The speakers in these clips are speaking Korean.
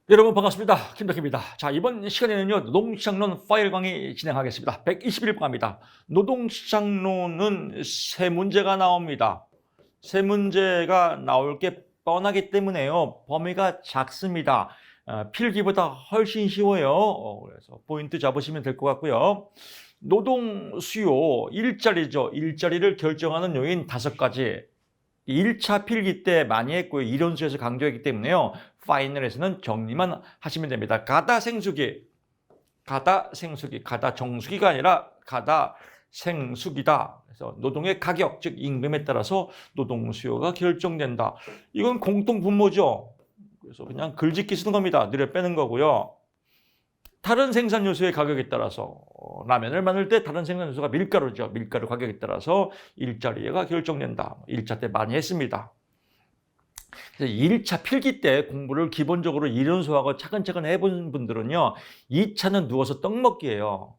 여러분 반갑습니다. 김덕희입니다. 자, 이번 시간에는요, 노동시장론 파일 강의 진행하겠습니다. 121번입니다. 노동시장론은 세 문제가 나옵니다. 세 문제가 나올 게 뻔하기 때문에요. 범위가 작습니다. 필기보다 훨씬 쉬워요. 그래서 포인트 잡으시면 될 것 같고요. 노동 수요, 일자리죠. 일자리를 결정하는 요인 5가지. 1차 필기 때 많이 했고요. 이론수에서 강조했기 때문에요. 파이널에서는 정리만 하시면 됩니다. 가다 생수기, 가다 정수기가 아니라 가다 생수기다. 그래서 노동의 가격, 즉 임금에 따라서 노동 수요가 결정된다. 이건 공통 분모죠. 그래서 그냥 글짓기 쓰는 겁니다. 느려 빼는 거고요. 다른 생산 요소의 가격에 따라서 라면을 만들 때 다른 생산 요소가 밀가루죠. 밀가루 가격에 따라서 일자리가 결정된다. 1차 때 많이 했습니다. 그래서 1차 필기 때 공부를 기본적으로 이론수하고 차근차근 해본 분들은요. 2차는 누워서 떡 먹기예요.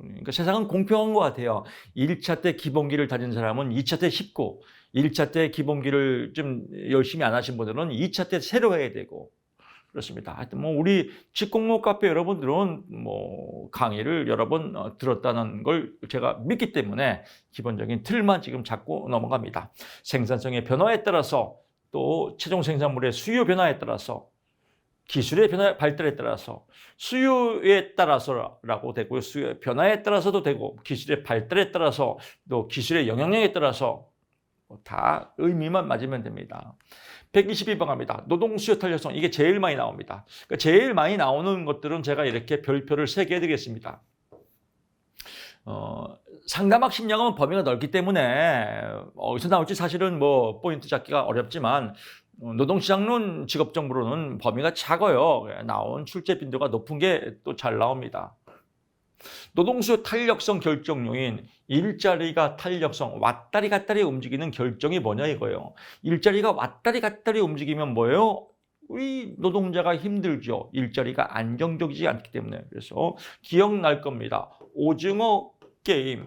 그러니까 세상은 공평한 것 같아요. 1차 때 기본기를 다진 사람은 2차 때 쉽고 1차 때 기본기를 좀 열심히 안 하신 분들은 2차 때 새로 해야 되고 그렇습니다. 하여튼 뭐 우리 직공모 카페 여러분들은 뭐 강의를 여러 번 들었다는 걸 제가 믿기 때문에 기본적인 틀만 지금 잡고 넘어갑니다. 생산성의 변화에 따라서 또 최종 생산물의 수요 변화에 따라서 기술의 발달에 따라서 수요에 따라서라고 되고요. 수요의 변화에 따라서도 되고 기술의 발달에 따라서 또 기술의 영향력에 따라서 다 의미만 맞으면 됩니다. 122번 갑니다. 노동 수요 탄력성. 이게 제일 많이 나옵니다. 그러니까 제일 많이 나오는 것들은 제가 이렇게 별표를 3개 해드리겠습니다. 상담학 심리학은 범위가 넓기 때문에 어디서 나올지 사실은 뭐 포인트 잡기가 어렵지만 노동시장론 직업정보로는 범위가 작아요. 나온 출제 빈도가 높은 게 또 잘 나옵니다. 노동수요 탄력성 결정 요인, 일자리가 탄력성, 왔다리 갔다리 움직이는 결정이 뭐냐 이거예요. 일자리가 왔다리 갔다리 움직이면 뭐예요? 우리 노동자가 힘들죠. 일자리가 안정적이지 않기 때문에. 그래서 기억날 겁니다. 오징어 게임,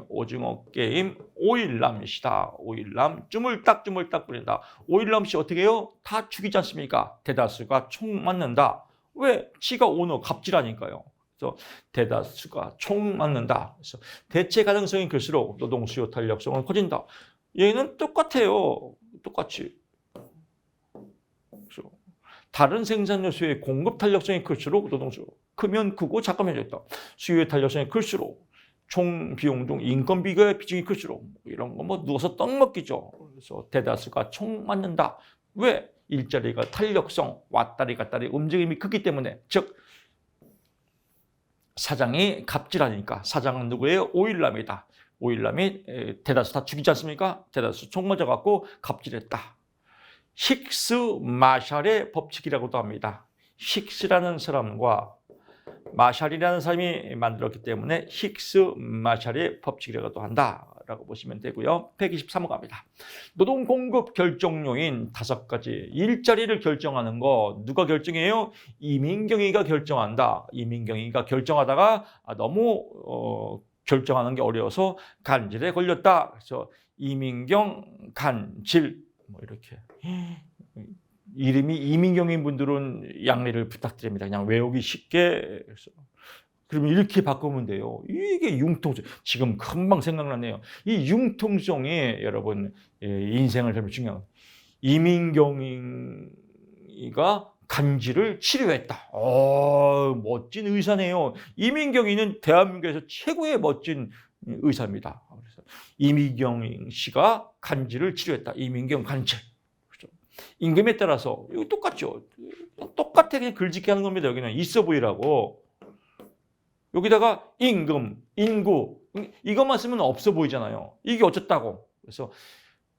오일남시다. 오일남, 주물딱 부린다. 오일남시 어떻게 해요? 다 죽이지 않습니까? 대다수가 총 맞는다. 왜? 지가 오너 갑질하니까요. 그래서 대다수가 총 맞는다. 그래서 대체 가능성이 클수록 노동 수요 탄력성은 커진다. 얘는 똑같아요. 똑같이. 그래서 다른 생산 요소의 공급 탄력성이 클수록 노동 수요 크면 크고 작으면 작다. 수요의 탄력성이 클수록 총 비용 중 인건비가 비중이 클수록 이런 거 뭐 누워서 떡 먹기죠. 그래서 대다수가 총 맞는다. 왜? 일자리가 탄력성 왔다리 갔다리 움직임이 크기 때문에 즉 사장이 갑질하니까. 사장은 누구예요? 오일남이다. 오일남이 대다수 다 죽이지 않습니까? 대다수 총 맞아갖고 갑질했다. 힉스 마샬의 법칙이라고도 합니다. 힉스라는 사람과 마샬이라는 사람이 만들었기 때문에 힉스 마샬의 법칙이라고도 한다라고 보시면 되고요. 123호 갑니다. 노동 공급 결정 요인 5가지. 일자리를 결정하는 거 누가 결정해요? 이민경이가 결정한다. 이민경이가 결정하다가 너무 결정하는 게 어려워서 간질에 걸렸다. 그래서 이민경 간질 뭐 이렇게. 이름이 이민경인 분들은 양해를 부탁드립니다. 그냥 외우기 쉽게. 그러면 이렇게 바꾸면 돼요. 이게 융통성. 지금 금방 생각나네요. 이 융통성이 여러분 인생을 살면 중요한 거예요. 이민경이가 간질을 치료했다. 멋진 의사네요. 이민경이는 대한민국에서 최고의 멋진 의사입니다. 그래서 이민경 씨가 간질을 치료했다. 이민경 간질. 임금에 따라서 이거 똑같죠. 똑같아 그냥 글짓기 하는 겁니다. 여기는 있어 보이라고. 여기다가 임금, 인구 이것만 쓰면 없어 보이잖아요. 이게 어쨌다고. 그래서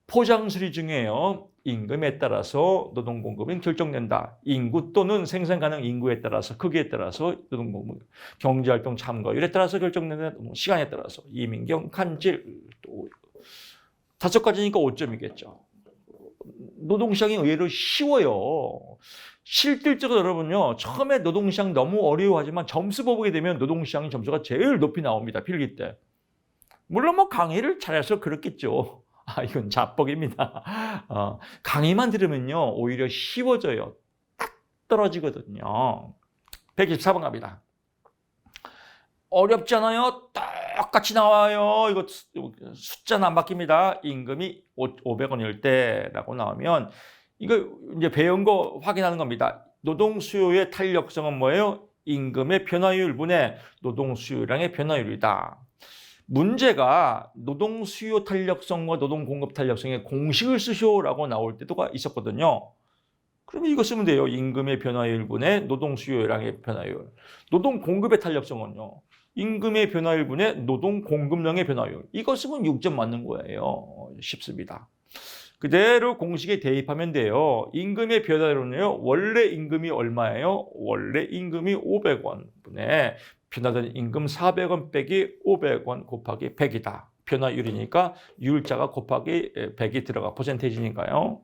포장수리 중에요. 임금에 따라서 노동공급은 결정된다. 인구 또는 생산 가능 인구에 따라서 크기에 따라서 노동공급, 경제활동 참가율에 따라서 결정된다. 시간에 따라서 이민경, 간질 또 5가지니까 5점이겠죠. 노동시장이 의외로 쉬워요. 실질적으로 여러분요. 처음에 노동시장 너무 어려워하지만 점수 보게 되면 노동시장의 점수가 제일 높이 나옵니다. 필기 때. 물론 뭐 강의를 잘해서 그렇겠죠. 이건 자뻑입니다. 강의만 들으면요. 오히려 쉬워져요. 딱 떨어지거든요. 124번 갑니다. 어렵지 않아요? 똑같이 나와요. 이거 숫자는 안 바뀝니다. 임금이 500원일 때라고 나오면 이거 이제 배운 거 확인하는 겁니다. 노동 수요의 탄력성은 뭐예요? 임금의 변화율 분의 노동 수요량의 변화율이다. 문제가 노동 수요 탄력성과 노동 공급 탄력성의 공식을 쓰시오라고 나올 때도 있었거든요. 그러면 이거 쓰면 돼요. 임금의 변화율 분의 노동 수요량의 변화율. 노동 공급의 탄력성은요. 임금의 변화율 분의 노동 공급량의 변화율. 이거 쓰면 6점 맞는 거예요. 쉽습니다. 그대로 공식에 대입하면 돼요. 임금의 변화율은요. 원래 임금이 얼마예요? 원래 임금이 500원 분의 변화된 임금 400원 빼기 500원 곱하기 100이다. 변화율이니까 율자가 곱하기 100이 들어가 퍼센테이지니까요.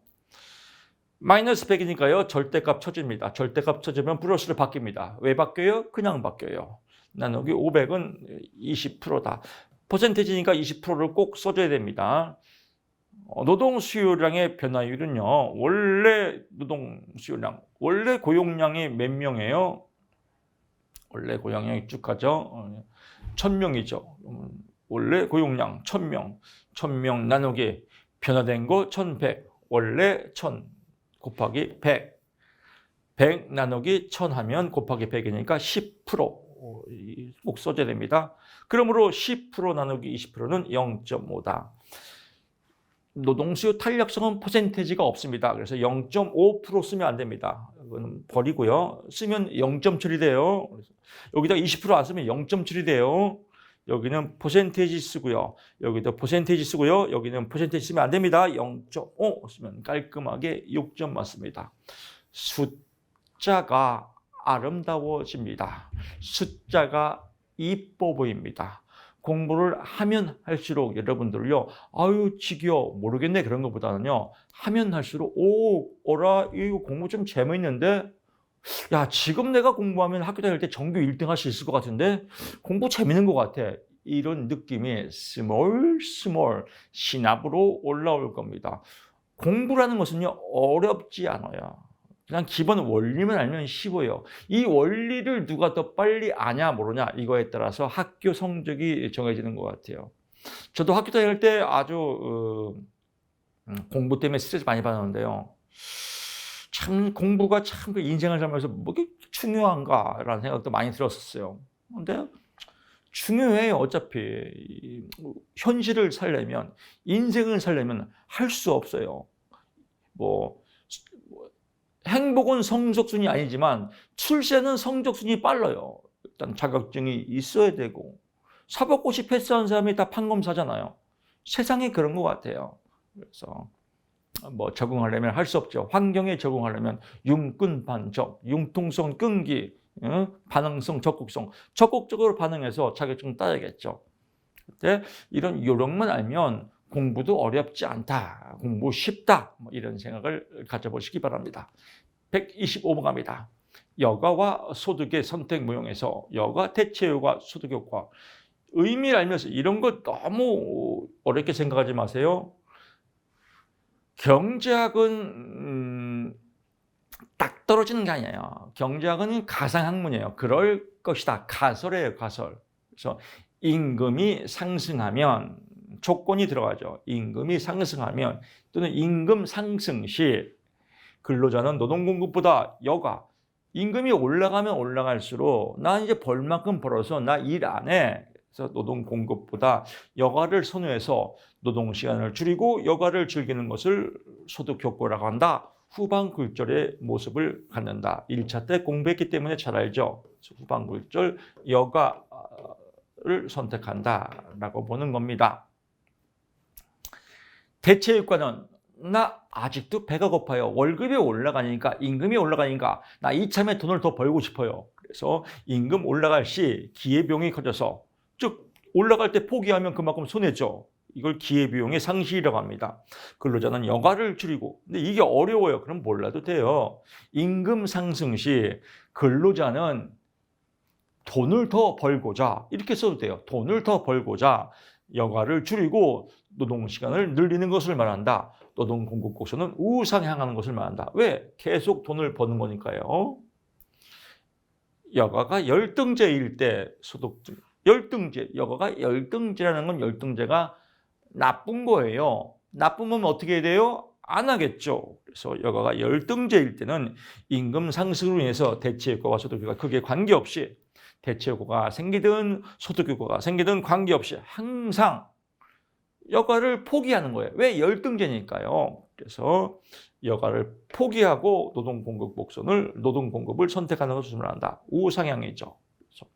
마이너스 100이니까요. 절대값 쳐줍니다. 절대값 쳐주면 플러스로 바뀝니다. 왜 바뀌어요? 그냥 바뀌어요. 나누기 500은 20%다. 퍼센테이지니까 20%를 꼭 써줘야 됩니다. 노동 수요량의 변화율은요. 원래 노동 수요량, 원래 고용량이 몇 명이에요? 원래 고용량이 쭉 가죠. 1000명이죠. 원래 고용량 1000명. 1000명 나누기 변화된 거 1100. 원래 1000 곱하기 100. 100 나누기 1000 하면 곱하기 100이니까 10%. 꼭 써줘야 됩니다. 그러므로 10% 나누기 20%는 0.5다. 노동수요 탄력성은 퍼센테이지가 없습니다. 그래서 0.5% 쓰면 안 됩니다. 이거는 버리고요. 쓰면 0.7이 돼요. 여기다 20% 안 쓰면 0.7이 돼요. 여기는 퍼센테이지 쓰고요. 여기도 퍼센테이지 쓰고요. 여기는 퍼센테이지 쓰면 안 됩니다. 0.5 쓰면 깔끔하게 6점 맞습니다. 숫자가 아름다워집니다. 숫자가 이뻐 보입니다. 공부를 하면 할수록 여러분들요, 아유 지겨워 모르겠네 그런 것보다는요, 하면 할수록 어라 이거 공부 좀 재미있는데, 야 지금 내가 공부하면 학교 다닐 때 전교 1등 할 수 있을 것 같은데 공부 재밌는 것 같아. 이런 느낌이 스몰 신압으로 올라올 겁니다. 공부라는 것은요 어렵지 않아요. 그냥 기본 원리만 알면 쉬워요. 이 원리를 누가 더 빨리 아냐 모르냐 이거에 따라서 학교 성적이 정해지는 것 같아요. 저도 학교 다닐 때 아주 공부 때문에 스트레스 많이 받았는데요. 참 공부가 참 인생을 살면서 뭐게 중요한가라는 생각도 많이 들었었어요. 근데 중요해요. 어차피 현실을 살려면, 인생을 살려면 할 수 없어요. 행복은 성적순이 아니지만 출세는 성적순이 빨라요. 일단 자격증이 있어야 되고, 사법고시 패스한 사람이 다 판검사잖아요. 세상에 그런 것 같아요. 그래서 적응하려면 할 수 없죠. 환경에 적응하려면 융끈 반적, 융통성 끈기, 반응성 적극성, 적극적으로 반응해서 자격증 따야겠죠. 근데 이런 요령만 알면 공부도 어렵지 않다, 공부 쉽다, 이런 생각을 가져보시기 바랍니다. 125번 갑니다. 여가와 소득의 선택 무용에서 여가 대체 효과, 소득 효과. 의미를 알면서 이런 거 너무 어렵게 생각하지 마세요. 경제학은 딱 떨어지는 게 아니에요. 경제학은 가상학문이에요. 그럴 것이다. 가설이에요, 가설. 그래서 임금이 상승하면 조건이 들어가죠. 임금이 상승하면 또는 임금 상승 시 근로자는 노동 공급보다 여가, 임금이 올라가면 올라갈수록 나 이제 벌 만큼 벌어서 나 일 안 해. 그래서 노동 공급보다 여가를 선호해서 노동 시간을 줄이고 여가를 즐기는 것을 소득 효과라고 한다. 후반 굴절의 모습을 갖는다. 1차 때 공부했기 때문에 잘 알죠. 후반 굴절 여가를 선택한다라고 보는 겁니다. 대체 효과는 나 아직도 배가 고파요. 월급이 올라가니까, 임금이 올라가니까 나 이참에 돈을 더 벌고 싶어요. 그래서 임금 올라갈 시 기회비용이 커져서, 즉 올라갈 때 포기하면 그만큼 손해죠. 이걸 기회비용의 상실이라고 합니다. 근로자는 여가를 줄이고, 근데 이게 어려워요. 그럼 몰라도 돼요. 임금 상승 시 근로자는 돈을 더 벌고자, 이렇게 써도 돼요. 돈을 더 벌고자 여가를 줄이고 노동시간을 늘리는 것을 말한다. 노동 공급 곡선은 우상향하는 것을 말한다. 왜? 계속 돈을 버는 거니까요. 여가가 열등제일 때 소득 열등제, 여가가 열등제라는 건 열등제가 나쁜 거예요. 나쁘면 어떻게 해야 돼요? 안 하겠죠. 그래서 여가가 열등제일 때는 임금 상승으로 인해서 대체효과와 소득효과 크게 관계없이 대체효과가 생기든 소득효과가 생기든 관계없이 항상 여가를 포기하는 거예요. 왜? 열등제니까요. 그래서 여가를 포기하고 노동 공급을 선택하는 것을 말한다. 우상향이죠. 그래서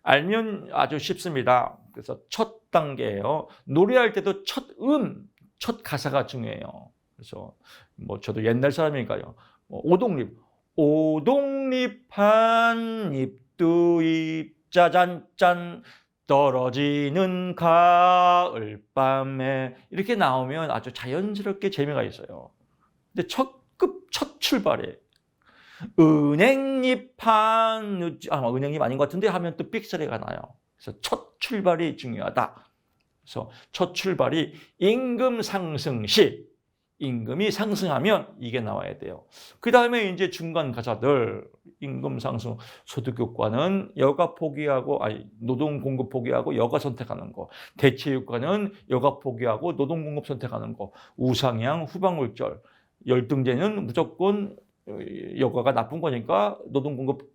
알면 아주 쉽습니다. 그래서 첫 단계예요. 노래할 때도 첫 가사가 중요해요. 그래서 뭐 저도 옛날 사람이니까요. 오동잎 한 잎두잎 짜잔짠 떨어지는 가을밤에 이렇게 나오면 아주 자연스럽게 재미가 있어요. 근데 첫 출발에 은행잎 은행잎 아닌 것 같은데 하면 또 삑사리가 나요. 그래서 첫 출발이 중요하다. 그래서 첫 출발이 임금 상승 시, 임금이 상승하면 이게 나와야 돼요. 그 다음에 이제 중간 가사들, 임금 상승, 소득 효과는 여가 포기하고, 노동 공급 포기하고 여가 선택하는 거. 대체 효과는 여가 포기하고 노동 공급 선택하는 거. 우상향, 후방울절. 열등제는 무조건 여가가 나쁜 거니까 노동 공급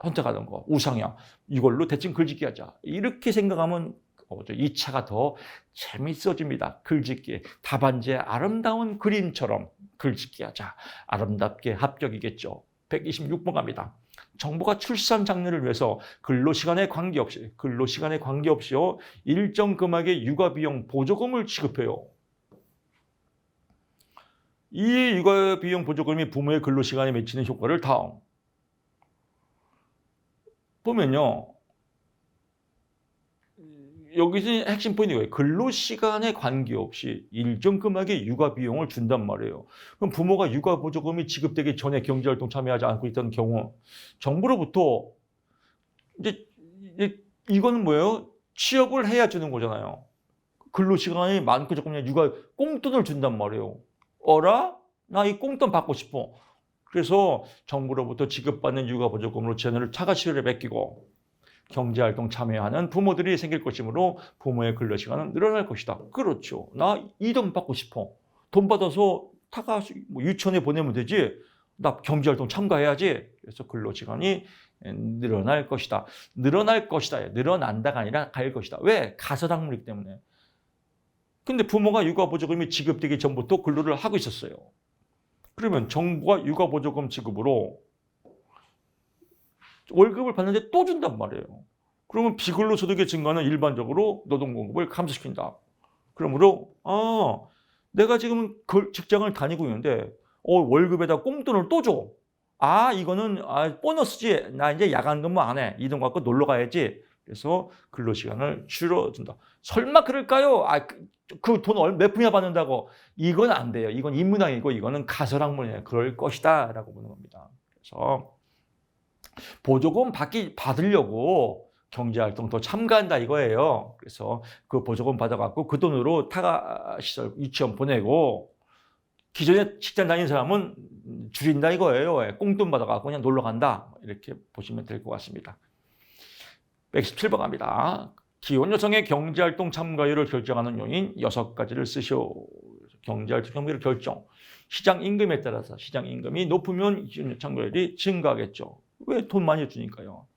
선택하는 거. 우상향. 이걸로 대충 글짓기 하자. 이렇게 생각하면 2차가 더 재밌어집니다. 글짓기. 답안지의 아름다운 그림처럼 글짓기 하자. 아름답게 합격이겠죠. 126번 갑니다. 정부가 출산 장려를 위해서 근로시간에 관계없이요. 일정 금액의 육아비용 보조금을 지급해요. 이 육아비용 보조금이 부모의 근로시간에 미치는 효과를 다음 보면요. 여기서 핵심 포인트가 근로시간에 관계없이 일정 금액의 육아비용을 준단 말이에요. 그럼 부모가 육아보조금이 지급되기 전에 경제활동 참여하지 않고 있던 경우 정부로부터 이제 이거는 뭐예요? 취업을 해야 주는 거잖아요. 근로시간이 많고 조금 육아 꽁돈을 준단 말이에요. 어라? 나 이 꽁돈 받고 싶어. 그래서 정부로부터 지급받는 육아보조금으로 자녀를 차가시를 맡기고 경제활동 참여하는 부모들이 생길 것이므로 부모의 근로시간은 늘어날 것이다. 그렇죠. 나 이 돈 받고 싶어. 돈 받아서 유치원에 보내면 되지. 나 경제활동 참가해야지. 그래서 근로시간이 늘어날 것이다. 늘어난다가 아니라 갈 것이다. 왜? 가설학문이기 때문에. 근데 부모가 육아보조금이 지급되기 전부터 근로를 하고 있었어요. 그러면 정부가 육아보조금 지급으로 월급을 받는데 또 준단 말이에요. 그러면 비근로 소득의 증가는 일반적으로 노동 공급을 감소시킨다. 그러므로 내가 지금 직장을 다니고 있는데 월급에다 꽁돈을 또 줘. 이거는 보너스지. 나 이제 야간 근무 안 해. 이 돈 갖고 놀러 가야지. 그래서 근로시간을 줄여준다. 설마 그럴까요? 그 돈 몇 푼이나 받는다고. 이건 안 돼요. 이건 인문학이고 이거는 가설학문이에요. 그럴 것이다 라고 보는 겁니다. 그래서 보조금 받으려고 경제활동 더 참가한다 이거예요. 그래서 그 보조금 받아갖고 그 돈으로 타가시설 유치원 보내고 기존에 직장 다니는 사람은 줄인다 이거예요. 꽁돈 받아갖고 그냥 놀러 간다. 이렇게 보시면 될 것 같습니다. 117번 갑니다. 기혼 여성의 경제활동 참가율을 결정하는 요인 6가지를 쓰시오. 경제활동 참가율 결정. 시장 임금에 따라서 시장 임금이 높으면 기혼 참가율이 증가하겠죠. 왜? 돈 많이 주니까요.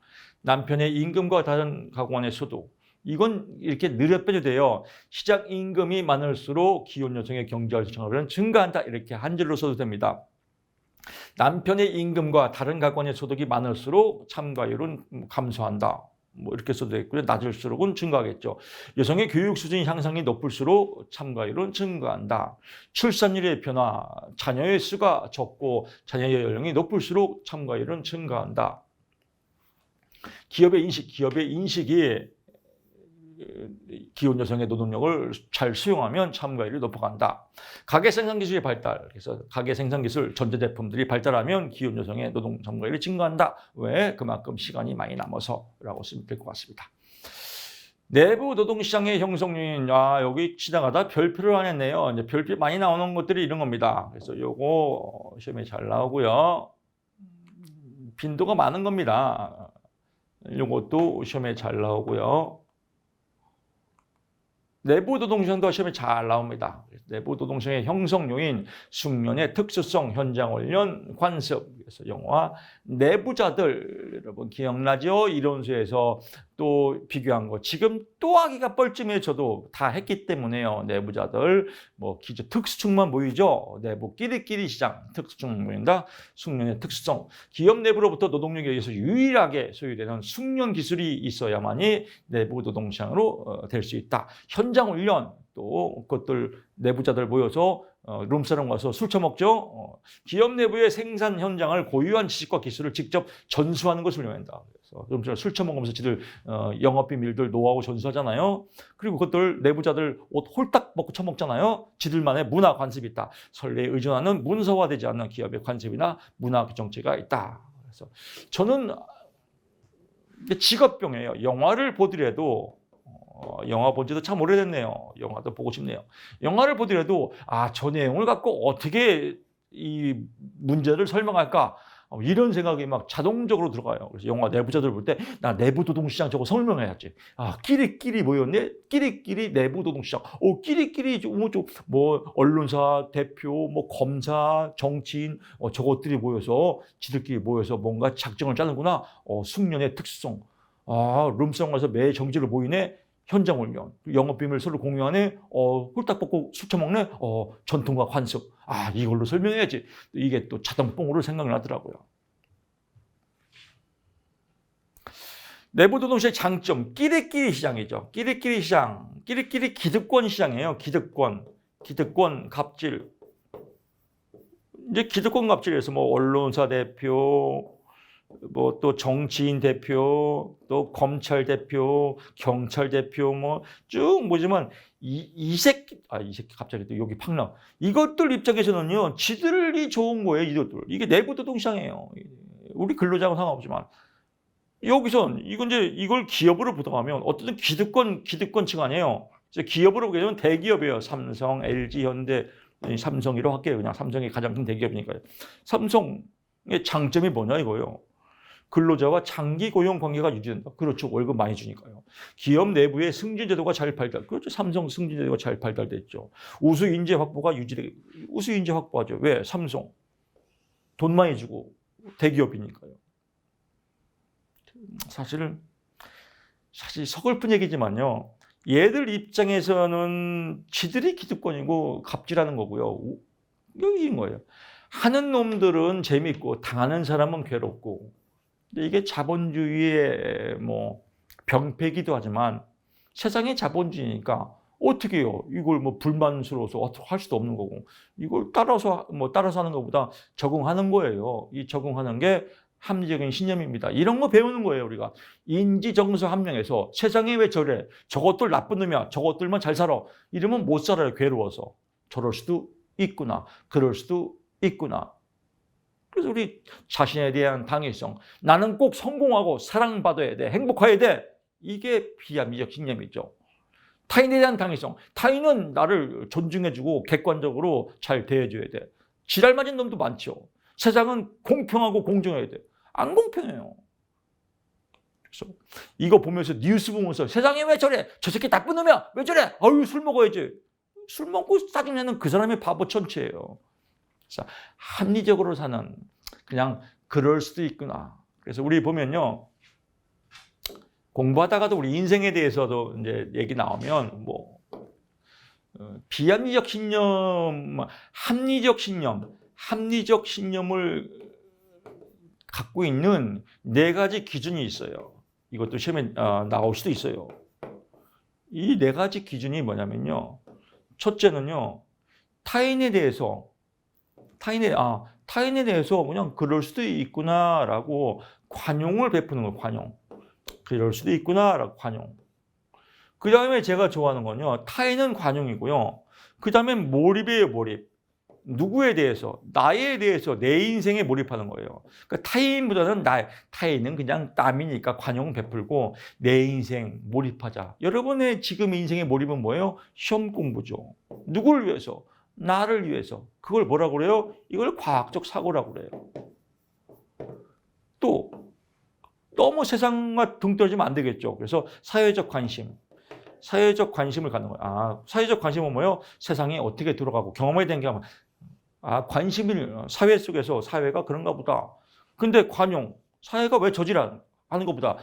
남편의 임금과 다른 가구원의 소득. 이건 이렇게 늘려 빼도 돼요. 시장 임금이 많을수록 기혼 여성의 경제활동 참가율은 증가한다. 이렇게 한 줄로 써도 됩니다. 남편의 임금과 다른 가구원의 소득이 많을수록 참가율은 감소한다. 이렇게 써도 되겠고요. 낮을수록은 증가하겠죠. 여성의 교육 수준 향상이 높을수록 참가율은 증가한다. 출산율의 변화, 자녀의 수가 적고 자녀의 연령이 높을수록 참가율은 증가한다. 기업의 인식이 기혼 여성의 노동력을 잘 수용하면 참가율이 높아간다. 가계 생산 기술의 발달, 그래서 가계 생산 기술, 전자제품들이 발달하면 기혼 여성의 노동 참가율이 증가한다. 왜? 그만큼 시간이 많이 남아서라고 쓰면 될 것 같습니다. 내부 노동시장의 형성 요인, 여기 지나가다 별표를 안 했네요. 이제 별표 많이 나오는 것들이 이런 겁니다. 그래서 요거 시험에 잘 나오고요. 빈도가 많은 겁니다. 요것도 시험에 잘 나오고요. 내부 노동시장도 시험에 잘 나옵니다. 내부 노동시장의 형성 요인, 숙련의 특수성, 현장 훈련, 관습. 그래서 영화 내부자들 여러분 기억나죠? 이론수에서 또 비교한 거. 지금 또 하기가 뻘쭘해져도 다 했기 때문에요. 내부자들 뭐 기저 특수층만 보이죠? 내부 끼리끼리 시장 특수층 보인다. 숙련의 특수성. 기업 내부로부터 노동력에 의해서 유일하게 소유되는 숙련 기술이 있어야만이 내부 노동시장으로 될 수 있다. 현장 훈련 또 그것들 내부자들 모여서 룸사롱 가서 술 처먹죠. 기업 내부의 생산 현장을 고유한 지식과 기술을 직접 전수하는 것을 훈련한다. 그래서 룸사롱 술 처먹으면서 지들 영업 비밀들 노하우 전수하잖아요. 그리고 그것들 내부자들 옷 홀딱 벗고 처먹잖아요. 지들만의 문화 관습이 있다. 선례에 의존하는 문서화되지 않는 기업의 관습이나 문화 정체가 있다. 그래서 저는 직업병이에요. 영화를 보더라도 영화 본 지도 참 오래됐네요. 영화도 보고 싶네요. 영화를 보더라도 저 내용을 갖고 어떻게 이 문제를 설명할까? 이런 생각이 막 자동적으로 들어가요. 그래서 영화 내부자들 볼 때 나 내부 노동시장 저거 설명해야지. 끼리끼리 모였네. 끼리끼리 내부 노동시장. 끼리끼리 뭐 언론사 대표, 뭐 검사, 정치인 저것들이 모여서 지들끼리 모여서 뭔가 작정을 짜는구나. 숙련의 특수성. 룸사롱 가서 매 정지를 보이네. 현장 훈련, 영업 비밀 서로 공유하네, 홀딱 벗고 술 처먹네, 전통과 관습. 이걸로 설명해야지. 이게 또 자동뽕으로 생각이 나더라고요. 내부 노동시장의 장점, 끼리끼리 시장이죠. 끼리끼리 시장, 끼리끼리 기득권 시장이에요. 기득권 갑질. 이제 기득권 갑질에서 뭐 언론사 대표, 뭐 또 정치인 대표, 또 검찰 대표, 경찰 대표 뭐 쭉 보지만 이 새끼 갑자기 또 여기 팍 나. 이것들 입장에서는요, 지들이 좋은 거예요, 이것들. 이게 내부 노동시장이에요. 우리 근로자하고 상관없지만 여기선 이걸 기업으로 부담하면 어쨌든 기득권층 아니에요. 그래서 기업으로 보게 되면 대기업이에요. 삼성, LG, 현대, 삼성이라고 할게요. 그냥 삼성이 가장 큰 대기업이니까요. 삼성의 장점이 뭐냐 이거예요. 근로자와 장기 고용 관계가 유지된다. 그렇죠. 월급 많이 주니까요. 기업 내부의 승진 제도가 잘 발달. 그렇죠. 삼성 승진 제도가 잘 발달됐죠. 우수 인재 확보가 우수 인재 확보하죠. 왜? 삼성. 돈 많이 주고 대기업이니까요. 사실 서글픈 얘기지만요. 얘들 입장에서는 지들이 기득권이고 갑질하는 거고요. 여기인 거예요. 하는 놈들은 재밌고 당하는 사람은 괴롭고. 이게 자본주의의 뭐 병폐기도 하지만 세상의 자본주의니까 어떻게 해요? 이걸 뭐 불만스러워서 어떻게 할 수도 없는 거고 이걸 따라서 하는 것보다 적응하는 거예요. 이 적응하는 게 합리적인 신념입니다. 이런 거 배우는 거예요, 우리가. 인지정서 함량에서 세상에 왜 저래? 저것들 나쁜 놈이야. 저것들만 잘 살아. 이러면 못 살아요, 괴로워서. 저럴 수도 있구나. 그럴 수도 있구나. 그래서 우리 자신에 대한 당위성, 나는 꼭 성공하고 사랑받아야 돼, 행복해야 돼. 이게 비합리적 신념이죠. 타인에 대한 당위성, 타인은 나를 존중해주고 객관적으로 잘 대해줘야 돼. 지랄 맞은 놈도 많죠. 세상은 공평하고 공정해야 돼. 안 공평해요. 그래서 이거 보면서 뉴스 보면서 세상에 왜 저래? 저 새끼 나쁜 놈이야. 왜 저래? 술 먹어야지. 술 먹고 짜증내는 그 사람이 바보 천치예요. 자, 합리적으로 사는 그냥 그럴 수도 있구나. 그래서 우리 보면요, 공부하다가도 우리 인생에 대해서도 이제 얘기 나오면 뭐 비합리적 신념, 합리적 신념을 갖고 있는 4가지 기준이 있어요. 이것도 시험에 나올 수도 있어요. 이 4가지 기준이 뭐냐면요, 첫째는요, 타인에 대해서 그냥 그럴 수도 있구나라고 관용을 베푸는 거예요. 관용. 그럴 수도 있구나라고 관용. 그 다음에 제가 좋아하는 건요, 타인은 관용이고요. 그 다음에 몰입이에요, 몰입. 누구에 대해서, 나에 대해서 내 인생에 몰입하는 거예요. 그러니까 타인보다는 타인은 그냥 남이니까 관용 베풀고 내 인생 몰입하자. 여러분의 지금 인생의 몰입은 뭐예요? 시험 공부죠. 누구를 위해서? 나를 위해서. 그걸 뭐라고 그래요? 이걸 과학적 사고라고 그래요. 또 너무 세상과 등 떨어지면 안 되겠죠. 그래서 사회적 관심을 갖는 거예요. 사회적 관심은 뭐예요? 세상이 어떻게 돌아가고 경험에 대한 경험. 관심을 사회 속에서 사회가 그런가 보다. 근데 관용, 사회가 왜 저질하는 것보다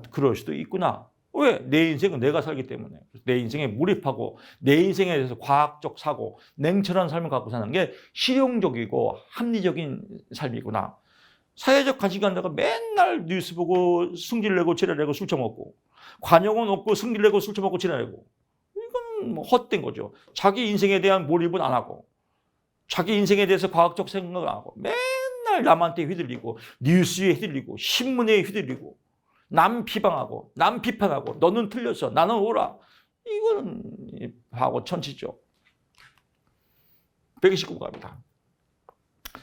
그럴 수도 있구나. 왜? 내 인생은 내가 살기 때문에. 내 인생에 몰입하고 내 인생에 대해서 과학적 사고, 냉철한 삶을 갖고 사는 게 실용적이고 합리적인 삶이구나. 사회적 관심 갖다가 맨날 뉴스 보고 승질내고 지랄내고 술 처먹고, 관용은 없고 승질내고 술 처먹고 지랄내고, 이건 뭐 헛된 거죠. 자기 인생에 대한 몰입은 안 하고 자기 인생에 대해서 과학적 생각을 안 하고 맨날 남한테 휘둘리고 뉴스에 휘둘리고 신문에 휘둘리고 남 비방하고 남 비판하고 너는 틀렸어 나는 옳아. 이거는 바보 천치죠. 129번 갑니다.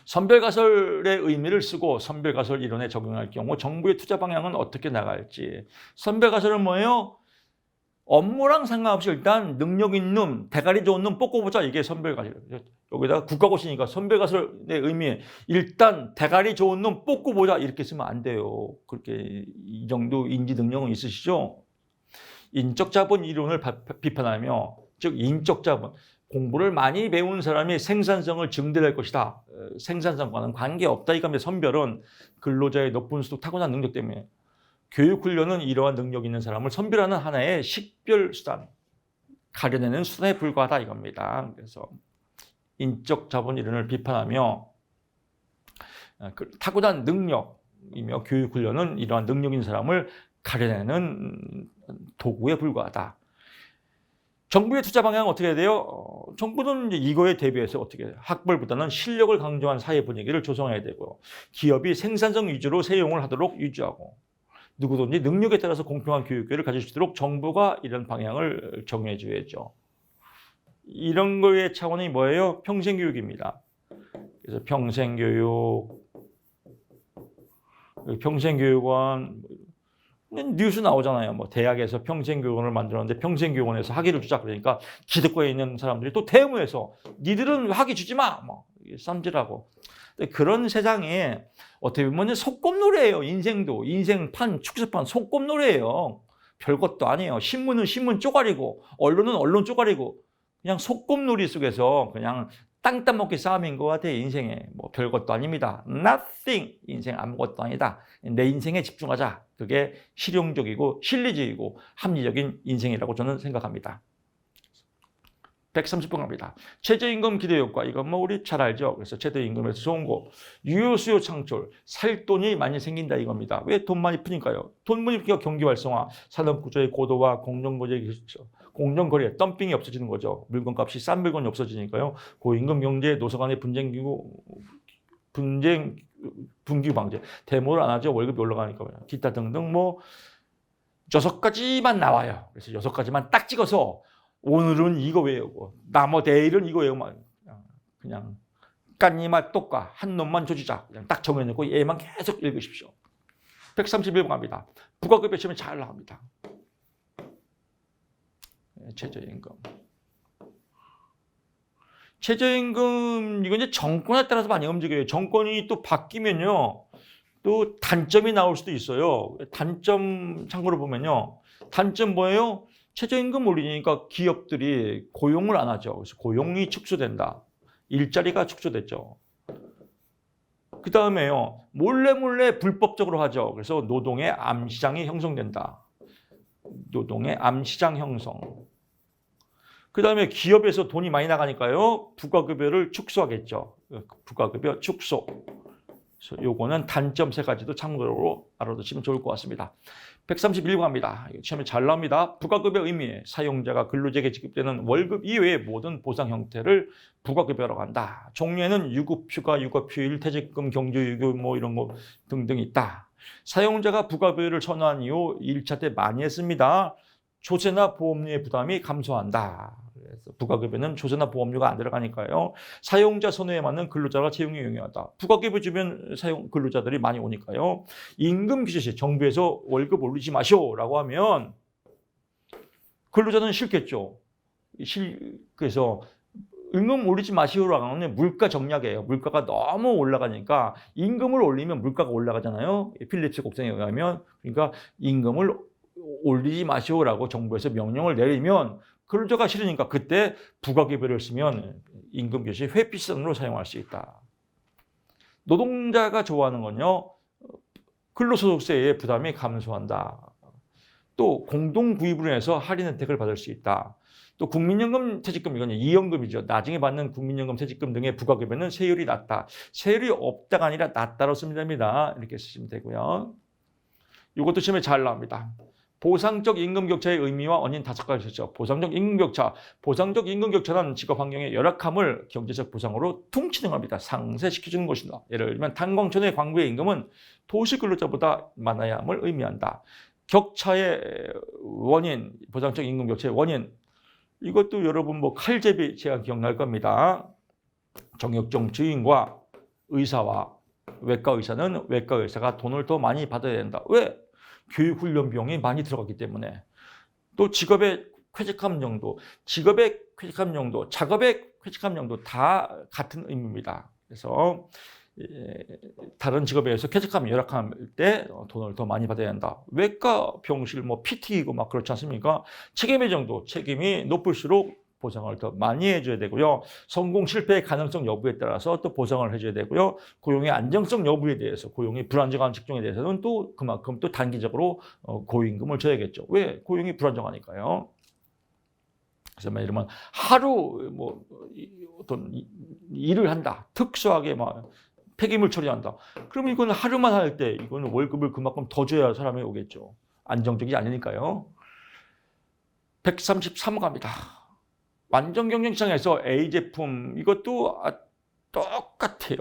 선별가설의 의미를 쓰고 선별가설 이론에 적용할 경우 정부의 투자 방향은 어떻게 나갈지. 선별가설은 뭐예요? 업무랑 상관없이 일단 능력 있는 놈, 대가리 좋은 놈 뽑고보자. 이게 선별가설이에요. 여기다가 국가고시니까 선별가설의 의미, 일단 대가리 좋은 놈 뽑고보자 이렇게 쓰면 안 돼요. 그렇게 이 정도 인지 능력은 있으시죠? 인적 자본 이론을 비판하며, 즉 인적 자본, 공부를 많이 배운 사람이 생산성을 증대할 것이다. 생산성과는 관계없다. 이겁니다. 선별은 근로자의 높은 수도 타고난 능력 때문에. 교육훈련은 이러한 능력 있는 사람을 선별하는 하나의 식별 수단, 가려내는 수단에 불과하다 이겁니다. 그래서 인적 자본 이론을 비판하며 타고난 능력이며 교육훈련은 이러한 능력 있는 사람을 가려내는 도구에 불과하다. 정부의 투자 방향은 어떻게 해야 돼요? 정부는 이거에 대비해서 어떻게 해요? 학벌보다는 실력을 강조한 사회 분위기를 조성해야 되고, 기업이 생산성 위주로 세용을 하도록 유지하고, 누구든지 능력에 따라서 공평한 교육을 가질 수 있도록 정부가 이런 방향을 정해 줘야죠. 이런 거의 차원이 뭐예요? 평생교육입니다. 그래서 평생교육원, 뉴스 나오잖아요. 뭐 대학에서 평생교육원을 만들었는데 평생교육원에서 학위를 주자 그러니까 기득권에 있는 사람들이 또 대모해서 니들은 학위 주지 마, 뭐 쌈질하고. 그런 세상에 어떻게 보면 속꿉놀이에요. 인생도 인생판 축소판 속꿉놀이에요. 별것도 아니에요. 신문은 신문 쪼가리고 언론은 언론 쪼가리고 그냥 속꿉놀이 속에서 그냥 땅 따먹기 싸움인 것 같아요. 인생에 뭐 별것도 아닙니다. Nothing. 인생 아무것도 아니다. 내 인생에 집중하자. 그게 실용적이고 실리적이고 합리적인 인생이라고 저는 생각합니다. 130번 갑니다. 최저임금 기대효과. 이건 뭐 우리 잘 알죠. 그래서 최저임금에서 좋은 거. 유효수요 창출. 살 돈이 많이 생긴다 이겁니다. 왜 돈 많이 푸니까요. 돈 많이 푸니까 경기 활성화, 산업구조의 고도화, 공정거래, 덤핑이 없어지는 거죠. 물건값이 싼 물건이 없어지니까요. 고임금 경제, 노사 간의 분기 방제. 데모를 안 하죠. 월급이 올라가니까. 기타 등등 뭐 6가지만 나와요. 그래서 6가지만 딱 찍어서 오늘은 이거 외우고 내일은 이거 외우면 그냥 깐니마 똑까 한 놈만 조지자. 그냥 딱 정해놓고 얘만 계속 읽으십시오. 131번 갑니다. 부가급여 시험에 잘 나옵니다. 최저임금 이건 이제 정권에 따라서 많이 움직여요. 정권이 또 바뀌면요, 또 단점이 나올 수도 있어요. 단점 참고로 보면요, 단점 뭐예요? 최저임금 올리니까 기업들이 고용을 안 하죠. 그래서 고용이 축소된다. 일자리가 축소됐죠. 그 다음에요, 몰래 불법적으로 하죠. 그래서 노동의 암시장이 형성된다. 노동의 암시장 형성. 그 다음에 기업에서 돈이 많이 나가니까요, 부가급여를 축소하겠죠. 부가급여 축소. 그래서 요거는 단점 3가지도 참고로 알아두시면 좋을 것 같습니다. 131번 갑니다. 시험에 잘 나옵니다. 부가급여 의미, 사용자가 근로자에게 지급되는 월급 이외의 모든 보상 형태를 부가급여라고 한다. 종류에는 유급휴가, 육아휴일, 퇴직금, 경조유교 뭐 이런 거 등등 있다. 사용자가 부가급여를 선호한 이후 1차 때 많이 했습니다. 조세나 보험료의 부담이 감소한다. 그래서 부가급여는 조세나 보험료가 안 들어가니까요. 사용자 선호에 맞는 근로자가 채용이 용이하다. 부가급여 주면 사용 근로자들이 많이 오니까요. 임금 규제 시 정부에서 월급 올리지 마시오라고 하면 근로자는 싫겠죠. 그래서 임금 올리지 마시오라고 하면 물가 정략이에요. 물가가 너무 올라가니까 임금을 올리면 물가가 올라가잖아요. 필립스 곡선에 의하면. 그러니까 임금을 올리지 마시오라고 정부에서 명령을 내리면 근로자가 싫으니까 그때 부가급여를 쓰면 임금 규제 회피성으로 사용할 수 있다. 노동자가 좋아하는 건요. 근로소득세의 부담이 감소한다. 또 공동구입으로 해서 할인 혜택을 받을 수 있다. 또 국민연금 퇴직금, 이건 이연금이죠. 나중에 받는 국민연금 퇴직금 등의 부가급여는 세율이 낮다. 세율이 없다가 아니라 낮다로 쓰면 됩니다. 이렇게 쓰시면 되고요. 이것도 시험에 잘 나옵니다. 보상적 임금격차의 의미와 원인 5가지죠. 보상적 임금격차. 보상적 임금격차는 직업환경의 열악함을 경제적 보상으로 퉁치능합니다. 상쇄시켜주는 것이다. 예를 들면 탄광촌의 광부의 임금은 도시 근로자보다 많아야 함을 의미한다. 격차의 원인, 보상적 임금격차의 원인. 이것도 여러분 뭐 칼제비 제가 기억날 겁니다. 정육점 주인과 의사와 외과 의사는 외과 의사가 돈을 더 많이 받아야 된다. 왜? 교육훈련 비용이 많이 들어가기 때문에. 또 직업의 쾌적함 정도, 직업의 쾌적함 정도, 작업의 쾌적함 정도 다 같은 의미입니다. 그래서 다른 직업에 비해서 쾌적함이 열악할 때 돈을 더 많이 받아야 한다. 외과 병실 뭐 PT이고 막 그렇지 않습니까? 책임의 정도, 책임이 높을수록 보상을 더 많이 해줘야 되고요. 성공 실패의 가능성 여부에 따라서 또 보상을 해줘야 되고요. 고용의 안정성 여부에 대해서, 고용이 불안정한 직종에 대해서는 또 그만큼 또 단기적으로 고임금을 줘야겠죠. 왜? 고용이 불안정하니까요. 그래서 막 이러면 하루 뭐 어떤 일을 한다. 특수하게 막 폐기물 처리한다. 그럼 이건 하루만 할 때 이거는 월급을 그만큼 더 줘야 사람이 오겠죠. 안정적이지 않으니까요. 133 갑니다. 완전 경쟁시장에서 A 제품 이것도 똑같아요.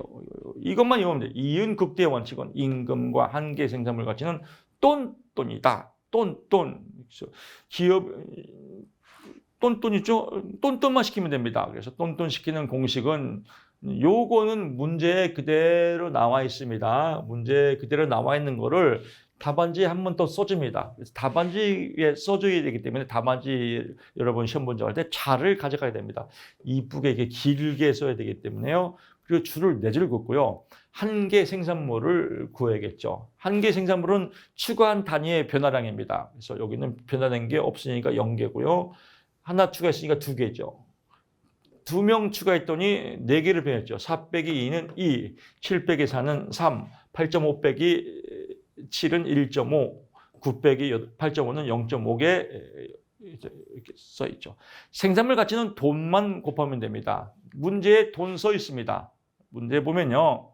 이것만 외우면 돼요. 이윤 극대의 원칙은 임금과 한계 생산물 가치는 똔똔이다. 똔똔. 기업 똔똔이죠. 똔똔만 시키면 됩니다. 그래서 똔똔 시키는 공식은 요거는 문제에 그대로 나와 있습니다. 문제에 그대로 나와 있는 거를 답안지에 한 번 더 써줍니다. 그래서 답안지에 써줘야 되기 때문에 답안지 여러분 시험 본적 할 때 자를 가져가야 됩니다. 이쁘게 이렇게 길게 써야 되기 때문에요. 그리고 줄을 4줄 긋고요. 한계 생산물을 구해야겠죠. 한계 생산물은 추가한 단위의 변화량입니다. 그래서 여기는 변화된 게 없으니까 0개고요. 하나 추가했으니까 2개죠. 2명 추가했더니 4개를 변했죠. 4 빼기 2는 2, 7 빼기 4는 3, 8.5 빼기 7은 1.5, 9 빼기 8.5는 0.5개 이렇게 써 있죠. 생산물 가치는 돈만 곱하면 됩니다. 문제에 돈 써 있습니다. 문제 보면요.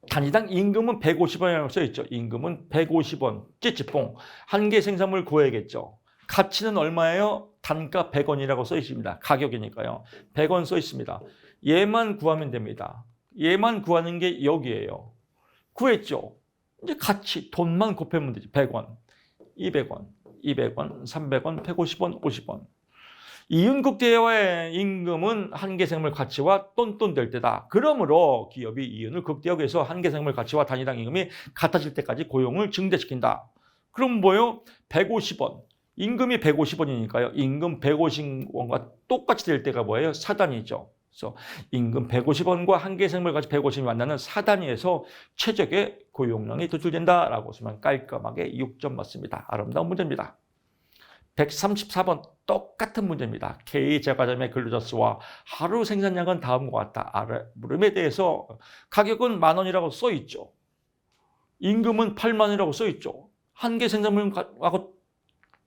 단위당 임금은 150원이라고 써 있죠. 임금은 150원. 찌찌뽕. 한개 생산물 구해야겠죠. 가치는 얼마예요? 단가 100원이라고 써 있습니다. 가격이니까요. 100원 써 있습니다. 얘만 구하면 됩니다. 얘만 구하는 게 여기예요. 구했죠. 이제 가치, 돈만 곱하면 되지. 100원, 200원, 200원, 300원, 150원, 50원. 이윤극대화의 임금은 한계생물 가치와 똔똔될 때다. 그러므로 기업이 이윤을 극대화하기 위해서 한계생물 가치와 단위당 임금이 같아질 때까지 고용을 증대시킨다. 그럼 뭐예요? 150원. 임금이 150원이니까요. 임금 150원과 똑같이 될 때가 뭐예요? 4단위죠. 그래서 임금 150원과 한계생물 가치 150원이 만나는 4단위에서 최적의 고용량이 도출된다라고 쓰면 깔끔하게 6점 맞습니다. 아름다운 문제입니다. 134번 똑같은 문제입니다. K제과점의 근로자 수와 하루 생산량은 다음과 같다. 물음에 대해서 가격은 10,000원이라고 써 있죠. 임금은 80,000원이라고 써 있죠. 한계 생산물하고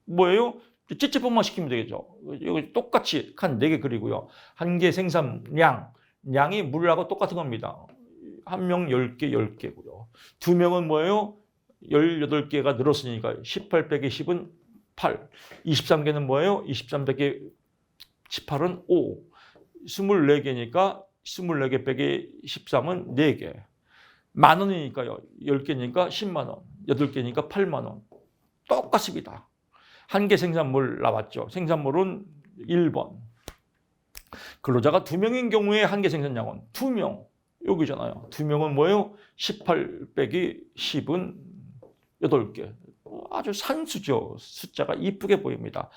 뭐예요? 찌찌뽕만 시키면 되겠죠. 여기 똑같이 한 4개 그리고요. 한계 생산량, 양이 물하고 똑같은 겁니다. 한 명 10개, 10개고요. 2명은 뭐예요? 18개가 늘었으니까 18 빼기 10은 8. 23개는 뭐예요? 23 빼기 18은 5. 24개니까 24개 빼기 13은 4개. 10,000원이니까요. 10개니까 10만 원. 8개니까 8만 원. 똑같습니다. 한계 생산물 나왔죠. 생산물은 1번. 근로자가 2명인 경우에 한계 생산량은 2명. 여기잖아요. 2명은 뭐예요? 18 빼기 10은 8개. 아주 산수죠. 숫자가 이쁘게 보입니다.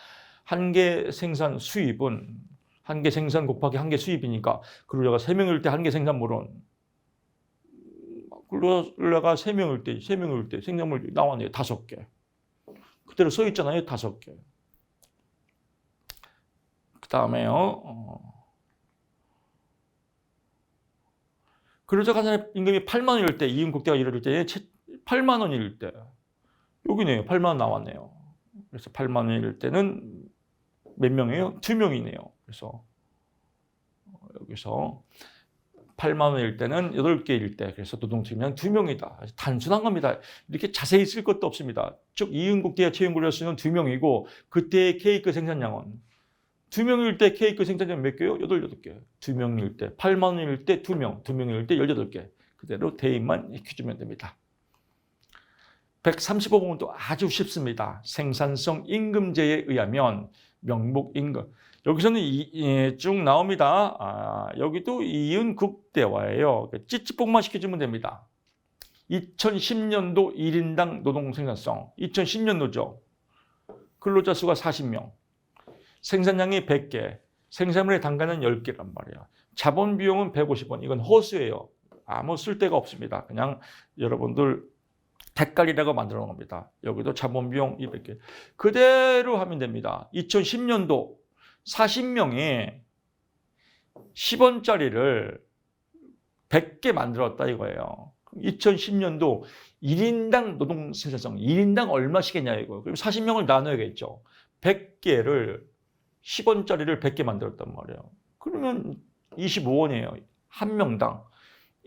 한계 생산 수입은 한계 생산 곱하기 한계 수입이니까 근로자가 3명일 때 한계 생산물은 근로자가 3명일 때 생산물 나왔네요. 5개. 그대로 써 있잖아요. 5개. 그 다음에요. 근로자가 임금이 8만 원일 때, 이윤국대가 이럴 때 8만 원일 때 여기네요. 8만 원 나왔네요. 그래서 8만 원일 때는 몇 명이에요? 2명이네요. 그래서 여기서 8만 원일 때는 8개일 때, 그래서 노동팀량 2명이다. 단순한 겁니다. 이렇게 자세히 쓸 것도 없습니다. 즉 이윤국대와 채용근로수는 2명이고 그때의 케이크 생산량은 2명일 때 케이크 생산량 몇 개요? 8개. 2명일 때 8만 원일 때 2명, 2명일 때 18개. 그대로 대입만 익혀주면 됩니다. 135번도 아주 쉽습니다. 생산성 임금제에 의하면 명목임금. 여기서는 쭉 나옵니다. 여기도 이윤국대와예요. 찌찌뽕만 시켜주면 됩니다. 2010년도 1인당 노동 생산성. 2010년도죠. 근로자 수가 40명. 생산량이 100개. 생산물의 단가는 10개란 말이에요. 자본 비용은 150원. 이건 허수예요. 아무 쓸데가 없습니다. 그냥 여러분들 대가리라고 만들어 놓은 겁니다. 여기도 자본 비용 200개. 그대로 하면 됩니다. 2010년도 40명이 10원짜리를 100개 만들었다 이거예요. 2010년도 1인당 노동 생산성, 1인당 얼마씩이냐 이거. 그럼 40명을 나눠야겠죠. 100개를 10원짜리를 100개 만들었단 말이에요. 그러면 25원이에요. 한 명당.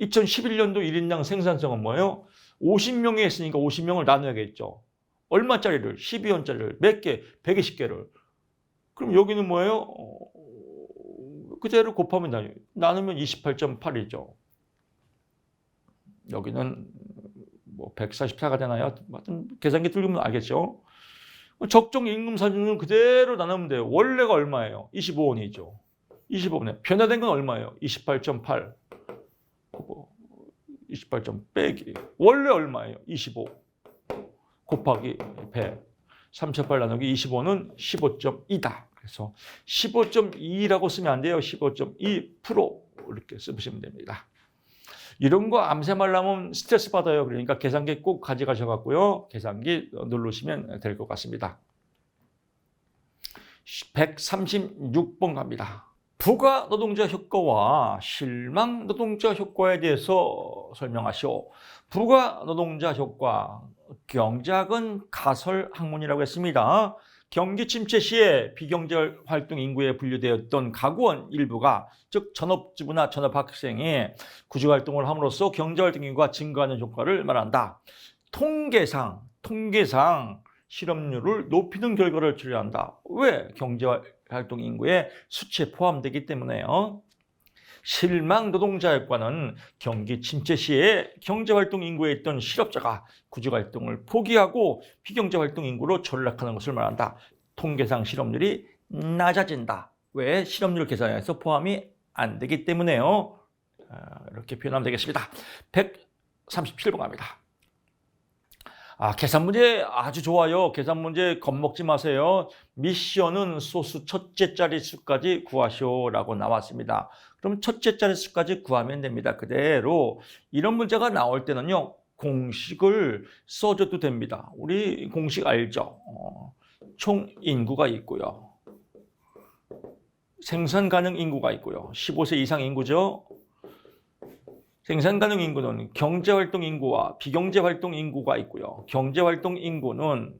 2011년도 1인당 생산성은 뭐예요? 50명이 했으니까 50명을 나눠야겠죠. 얼마짜리를? 12원짜리를 몇 개? 120개를. 그럼 여기는 뭐예요? 그대로 곱하면 나누면 28.8이죠. 여기는 뭐 144가 되나요? 하여튼 계산기 뚫으면 알겠죠. 적정 임금 사준은 그대로 나누면 돼요. 원래가 얼마예요? 25원이죠. 25원에 변화된 건 얼마예요? 28.8. 28점 빼기. 원래 얼마예요? 25 곱하기 100. 3,800 나누기 25는 15.2다. 그래서 15.2라고 쓰면 안 돼요. 15.2% 이렇게 쓰시면 됩니다. 이런 거 암세하려면 스트레스 받아요. 그러니까 계산기 꼭 가져가셔갖고요. 계산기 누르시면 될 것 같습니다. 136번 갑니다. 부가 노동자 효과와 실망 노동자 효과에 대해서 설명하시오. 부가 노동자 효과, 경제학은 가설 학문이라고 했습니다. 경기 침체 시에 비경제 활동 인구에 분류되었던 가구원 일부가, 즉 전업주부나 전업학생이 구직활동을 함으로써 경제활동 인구가 증가하는 효과를 말한다. 통계상 실업률을 높이는 결과를 추려한다. 왜? 경제활동 인구의 수치에 포함되기 때문에요. 실망 노동자 효과는 경기 침체 시에 경제활동 인구에 있던 실업자가 구직활동을 포기하고 비경제활동 인구로 전락하는 것을 말한다. 통계상 실업률이 낮아진다. 왜? 실업률 계산에서 포함이 안 되기 때문에요. 이렇게 표현하면 되겠습니다. 137번 갑니다. 계산 문제 아주 좋아요. 계산 문제 겁먹지 마세요. 미션은 소수 첫째 자릿수까지 구하시오라고 나왔습니다. 그럼 첫째 자릿수까지 구하면 됩니다. 그대로 이런 문제가 나올 때는요. 공식을 써줘도 됩니다. 우리 공식 알죠? 총 인구가 있고요. 생산 가능 인구가 있고요. 15세 이상 인구죠. 생산 가능 인구는 경제활동 인구와 비경제활동 인구가 있고요. 경제활동 인구는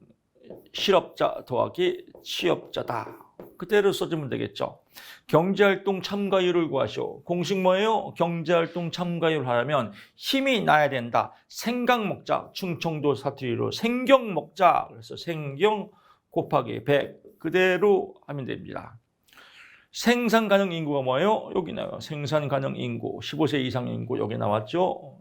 실업자 더하기 취업자다. 그대로 써주면 되겠죠. 경제활동 참가율을 구하시오. 공식 뭐예요? 경제활동 참가율 하려면 힘이 나야 된다. 생강 먹자. 충청도 사투리로 생경 먹자. 그래서 생경 곱하기 100. 그대로 하면 됩니다. 생산 가능 인구가 뭐예요? 여기 나와요. 생산 가능 인구, 15세 이상 인구 여기 나왔죠.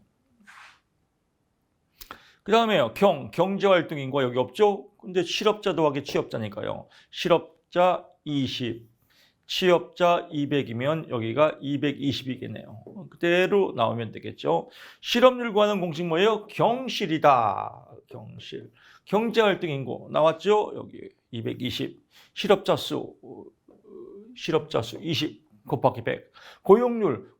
그 다음에요. 경제활동인과 여기 없죠? 근데 실업자 더하기 취업자니까요. 실업자 20, 취업자 200이면 여기가 220이겠네요. 그대로 나오면 되겠죠. 실업률 구하는 공식 뭐예요? 경실이다. 경실. 경제활동인구 나왔죠? 여기 220. 실업자 수 20 곱하기 100. 고용률,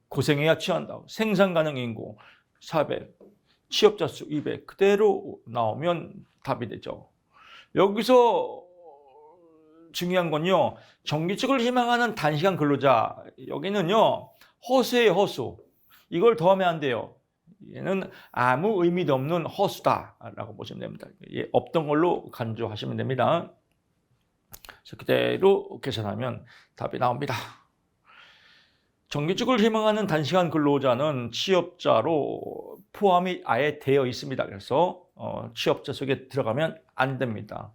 고생해야 취한다. 생산 가능 인구 400. 취업자 수 200. 그대로 나오면 답이 되죠. 여기서 중요한 건요. 정규직을 희망하는 단시간 근로자. 여기는요. 허수예요, 허수. 이걸 더하면 안 돼요. 얘는 아무 의미도 없는 허수다라고 보시면 됩니다. 없던 걸로 간주하시면 됩니다. 그래서 그대로 계산하면 답이 나옵니다. 정규직을 희망하는 단시간 근로자는 취업자로 포함이 아예 되어 있습니다. 그래서 취업자 속에 들어가면 안 됩니다.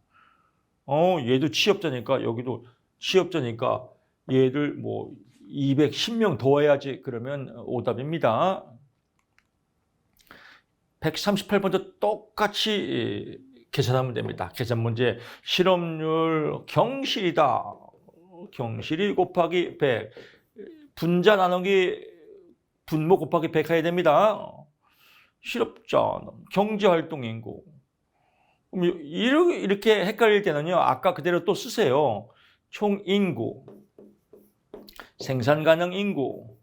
얘도 취업자니까 여기도 취업자니까 얘를 뭐 210명 더해야지 그러면 오답입니다. 138번도 똑같이 계산하면 됩니다. 계산 문제 실업률 경실이다. 경실이 곱하기 100. 분자 나누기 분모 곱하기 100 해야 됩니다. 실업자, 경제활동인구. 그럼 이렇게 헷갈릴 때는요. 아까 그대로 또 쓰세요. 총인구, 생산가능 인구,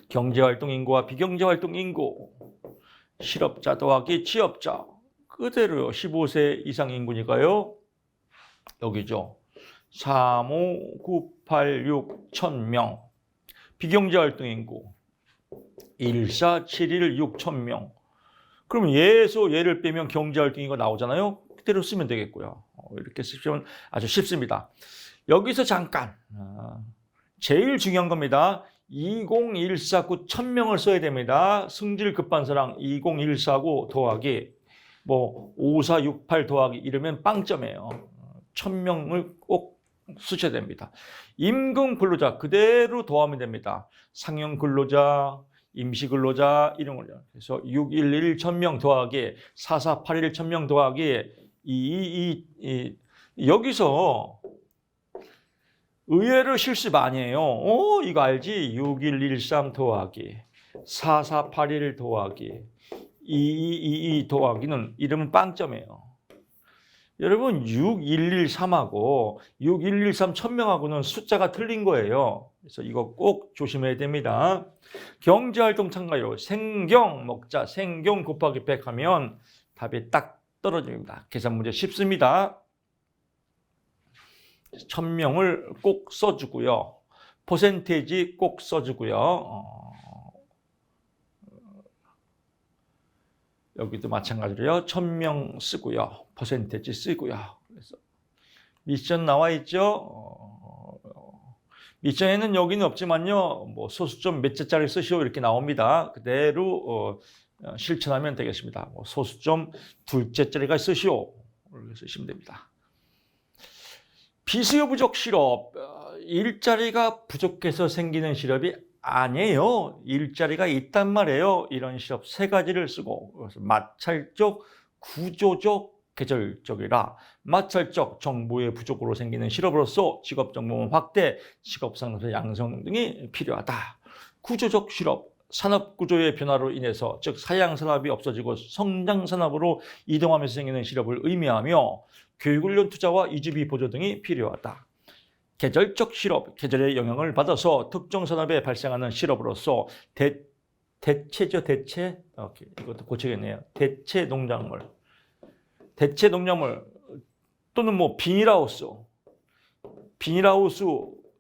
경제활동인구와 비경제활동인구, 실업자 더하기 취업자. 그대로요. 15세 이상 인구니까요. 여기죠. 35,986 1000명. 비경제활동인구 1471 6000명. 그럼 얘에서 얘를 빼면 경제활동인구가 나오잖아요. 그대로 쓰면 되겠고요. 이렇게 쓰시면 아주 쉽습니다. 여기서 잠깐 제일 중요한 겁니다. 20149 1000명을 써야 됩니다. 승질 급반사랑 20149 더하기 뭐 5468 더하기 이러면 빵점이에요. 1000명을 꼭 쓰셔야 됩니다. 임금 근로자 그대로 더하면 됩니다. 상용 근로자, 임시 근로자 이런 걸요. 그래서 611 1000명 더하기 4481 1000명 더하기 여기서 의외로 실수 많이 해요. 이거 알지? 6113 더하기 4481 더하기 2222 더하기는 이러면 빵점이에요. 여러분 6113하고 6113 1000명하고는 숫자가 틀린 거예요. 그래서 이거 꼭 조심해야 됩니다. 경제활동 참가율 생경 먹자 생경 곱하기 100 하면 답이 딱 떨어집니다. 계산 문제 쉽습니다. 1000명을 꼭 써주고요. 퍼센테이지 꼭 써주고요. 여기도 마찬가지로요. 1000명 쓰고요. 퍼센테이지 쓰고요. 그래서 미션 나와 있죠. 미션에는 여기는 없지만요. 뭐 소수점 몇 자짜리 쓰시오 이렇게 나옵니다. 그대로 실천하면 되겠습니다. 뭐 소수점 둘째 자리가 쓰시오 이렇게 쓰시면 됩니다. 비수요 부족 실업. 일자리가 부족해서 생기는 실업이 아니에요. 일자리가 있단 말이에요. 이런 실업 세 가지를 쓰고 그래서 마찰적, 구조적, 계절적이라 마찰적 정보의 부족으로 생기는 실업으로서 직업정보원 확대, 직업상담 양성 등이 필요하다. 구조적 실업, 산업구조의 변화로 인해서 즉 사양산업이 없어지고 성장산업으로 이동하면서 생기는 실업을 의미하며 교육훈련 투자와 이주비 보조 등이 필요하다. 계절적 실업, 계절의 영향을 받아서 특정 산업에 발생하는 실업으로서 대체죠, 대체. 오케이, 이것도 고치겠네요. 대체 농작물 또는 뭐 비닐하우스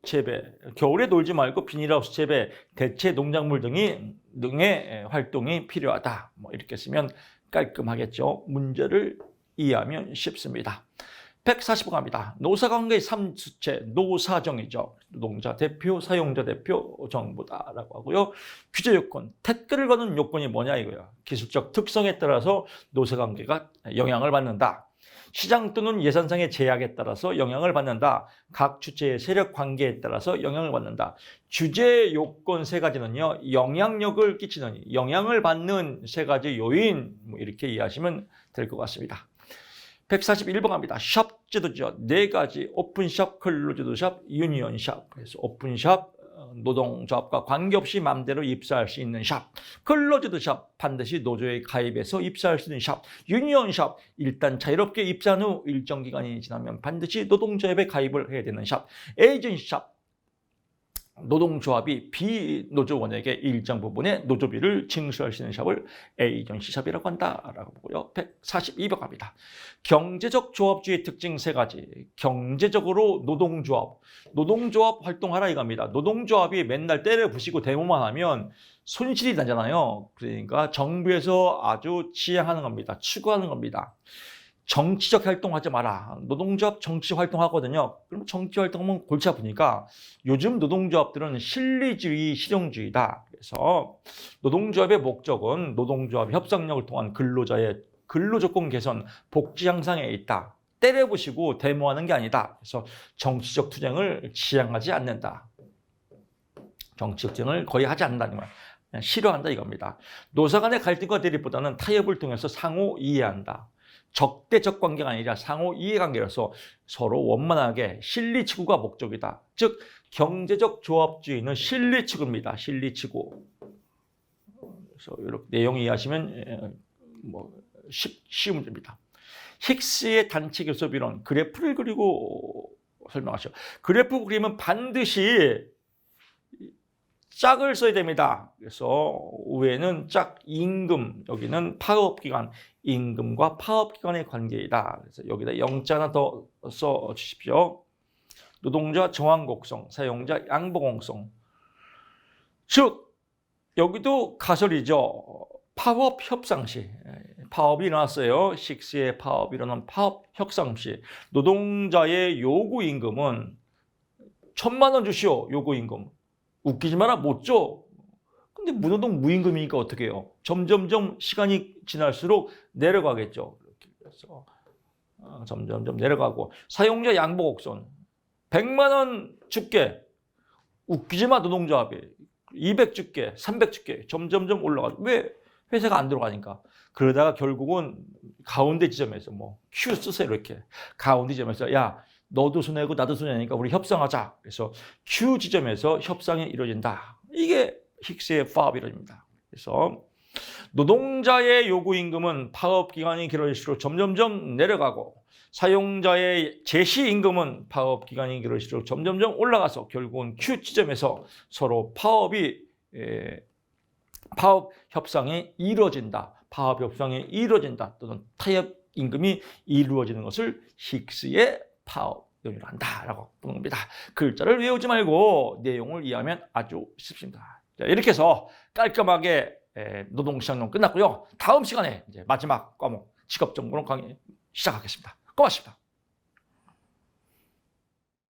재배, 겨울에 놀지 말고 비닐하우스 재배, 대체 농작물 등의 활동이 필요하다. 뭐 이렇게 쓰면 깔끔하겠죠. 문제를 이해하면 쉽습니다. 140번 갑니다. 노사관계의 3주체, 노사정이죠. 노동자 대표, 사용자 대표, 정부다라고 하고요. 규제 요건, 태클을 거는 요건이 뭐냐 이거야. 기술적 특성에 따라서 노사관계가 영향을 받는다. 시장 또는 예산상의 제약에 따라서 영향을 받는다. 각 주체의 세력 관계에 따라서 영향을 받는다. 규제 요건 세 가지는요, 영향력을 끼치는, 영향을 받는 세 가지 요인, 이렇게 이해하시면 될 것 같습니다. 141번 갑니다. 샵 제도죠. 네 가지. 오픈샵, 클로즈드샵, 유니언샵. 그래서 오픈샵, 노동조합과 관계없이 마음대로 입사할 수 있는 샵. 클로즈드샵, 반드시 노조에 가입해서 입사할 수 있는 샵. 유니언샵, 일단 자유롭게 입사한 후 일정 기간이 지나면 반드시 노동조합에 가입을 해야 되는 샵. 에이전시샵, 노동조합이 비노조원에게 일정 부분의 노조비를 징수할 수 있는 샵을 에이전시샵이라고 한다라고 보고요. 142번 갑니다. 경제적 조합주의 특징 세 가지. 경제적으로 노동조합 활동하라 이겁니다. 노동조합이 맨날 때려 부시고 데모만 하면 손실이 나잖아요. 그러니까 정부에서 아주 지향하는 겁니다. 추구하는 겁니다. 정치적 활동하지 마라. 노동조합 정치 활동하거든요. 그럼 정치 활동하면 골치 아프니까 요즘 노동조합들은 실리주의, 실용주의다. 그래서 노동조합의 목적은 노동조합 협상력을 통한 근로자의 근로조건 개선, 복지 향상에 있다. 때려부시고 데모하는 게 아니다. 그래서 정치적 투쟁을 지향하지 않는다. 정치적 투쟁을 거의 하지 않는다는 거야. 그냥 싫어한다 이겁니다. 노사 간의 갈등과 대립보다는 타협을 통해서 상호 이해한다. 적대적 관계가 아니라 상호 이해관계로서 서로 원만하게 실리치구가 목적이다. 즉 경제적 조합주의는 실리치구입니다. 실리치구. 그래서 이렇게 내용 이해하시면 쉬운 문제입니다. 힉스의 단체 교섭 이론 그래프를 그리고 설명하시죠. 그래프 그리면 반드시 짝을 써야 됩니다. 그래서 위에는 짝 임금, 여기는 파업기간, 임금과 파업기간의 관계이다. 그래서 여기다 영자 하나 더 써 주십시오. 노동자 정황곡성, 사용자 양보공성. 즉 여기도 가설이죠. 파업 협상 시, 파업이 일어났어요. 힉스의 파업이 일어난 파업 협상 시 노동자의 요구 임금은 1,000만 원 주시오. 요구 임금. 웃기지 마라 못 줘. 근데 무노동 무임금이니까 어떻게 해요? 점점점 시간이 지날수록 내려가겠죠. 그래서 점점점 내려가고 사용자 양보곡선 100만 원 줄게. 웃기지 마 노동조합이. 200 줄게. 300 줄게. 점점점 올라가죠. 왜? 회사가 안 들어가니까. 그러다가 결국은 가운데 지점에서 큐 쓰세요 이렇게. 가운데 지점에서 야 너도 손해고 나도 손해니까 우리 협상하자. 그래서 Q 지점에서 협상이 이루어진다. 이게 힉스의 파업 이론입니다. 그래서 노동자의 요구 임금은 파업 기간이 길어질수록 점점점 내려가고 사용자의 제시 임금은 파업 기간이 길어질수록 점점점 올라가서 결국은 Q 지점에서 서로 파업 협상이 이루어진다. 파업 협상이 이루어진다. 또는 타협 임금이 이루어지는 것을 힉스의 파업 이론이라고 한다라고 보는 겁니다. 글자를 외우지 말고 내용을 이해하면 아주 쉽습니다. 자, 이렇게 해서 깔끔하게 노동시장론 끝났고요. 다음 시간에 이제 마지막 과목 직업정보론 강의 시작하겠습니다. 고맙습니다.